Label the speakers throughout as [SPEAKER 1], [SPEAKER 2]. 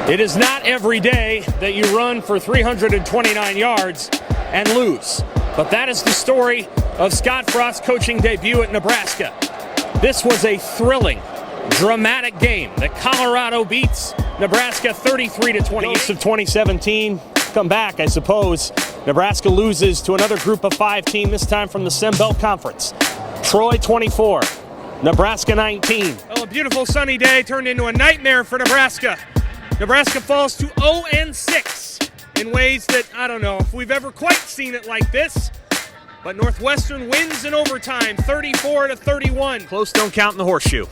[SPEAKER 1] It is not every day that you run for 329 yards and lose. But that is the story of Scott Frost's coaching debut at Nebraska. This was a thrilling, dramatic game that Colorado beats Nebraska 33-28. Of 2017 come back, I suppose. Nebraska loses to another Group of 5 team, this time from the Sun Belt Conference. Troy 24, Nebraska 19. Oh, a beautiful sunny day turned into a nightmare for Nebraska. Nebraska falls to 0-6 in ways that, I don't know if we've ever quite seen it like this. But Northwestern wins in overtime, 34-31. Close don't count in the horseshoe.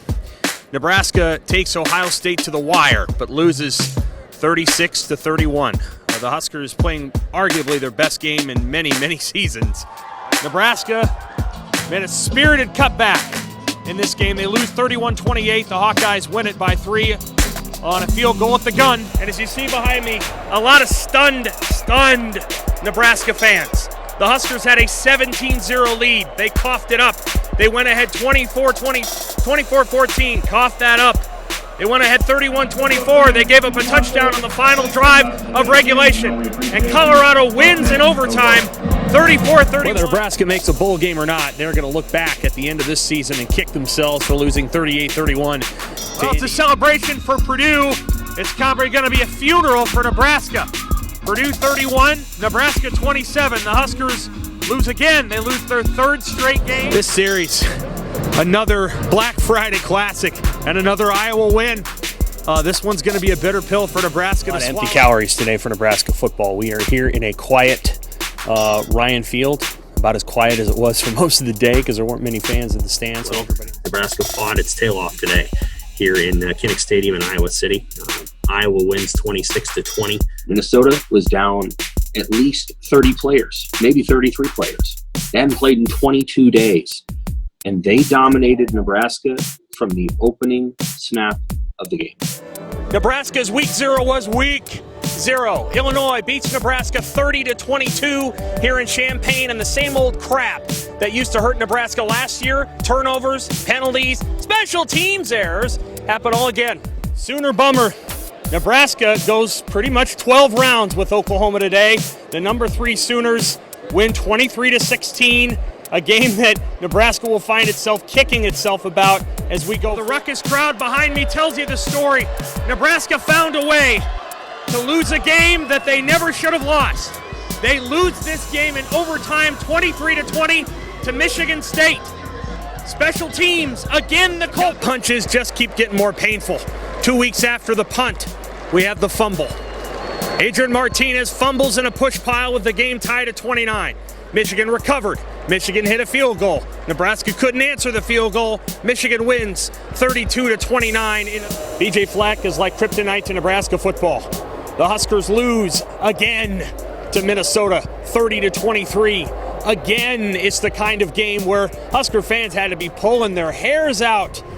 [SPEAKER 1] Nebraska takes Ohio State to the wire, but loses 36-31. The Huskers playing arguably their best game in many, many seasons. Nebraska made a spirited cutback in this game. They lose 31-28. The Hawkeyes win it by 3 on a field goal at the gun. And as you see behind me, a lot of stunned Nebraska fans. The Huskers had a 17-0 lead. They coughed it up. They went ahead 24-14, coughed that up. They went ahead 31-24. They gave up a touchdown on the final drive of regulation. And Colorado wins in overtime, 34-31. Whether Nebraska makes a bowl game or not, they're going to look back at the end of this season and kick themselves for losing 38-31. Well, it's a celebration for Purdue. It's probably going to be a funeral for Nebraska. Purdue 31, Nebraska 27. The Huskers lose again. They lose their 3rd straight game. This series, another Black Friday classic and another Iowa win. This one's going to be a bitter pill for Nebraska to swallow. Empty calories today for Nebraska football. We are here in a quiet Ryan Field, about as quiet as it was for most of the day because there weren't many fans in the stands.
[SPEAKER 2] Well, Nebraska fought its tail off today here in Kinnick Stadium in Iowa City. Iowa wins 26-20.
[SPEAKER 3] Minnesota was down at least 30 players, maybe 33 players. They hadn't played in 22 days, and they dominated Nebraska from the opening snap of the game.
[SPEAKER 1] Nebraska's week 0 was week 0. Illinois beats Nebraska 30-22 here in Champaign, and the same old crap that used to hurt Nebraska last year, turnovers, penalties, special teams errors, happen all again. Sooner bummer. Nebraska goes pretty much 12 rounds with Oklahoma today. The number 3 Sooners win 23-16, a game that Nebraska will find itself kicking itself about as we go. The ruckus crowd behind me tells you the story. Nebraska found a way to lose a game that they never should have lost. They lose this game in overtime 23-20 to Michigan State. Special teams, again the cold punches just keep getting more painful. 2 weeks after the punt, we have the fumble. Adrian Martinez fumbles in a push pile with the game tied at 29. Michigan recovered. Michigan hit a field goal. Nebraska couldn't answer the field goal. Michigan wins 32-29. BJ Fleck is like kryptonite to Nebraska football. The Huskers lose again to Minnesota 30-23. Again, it's the kind of game where Husker fans had to be pulling their hairs out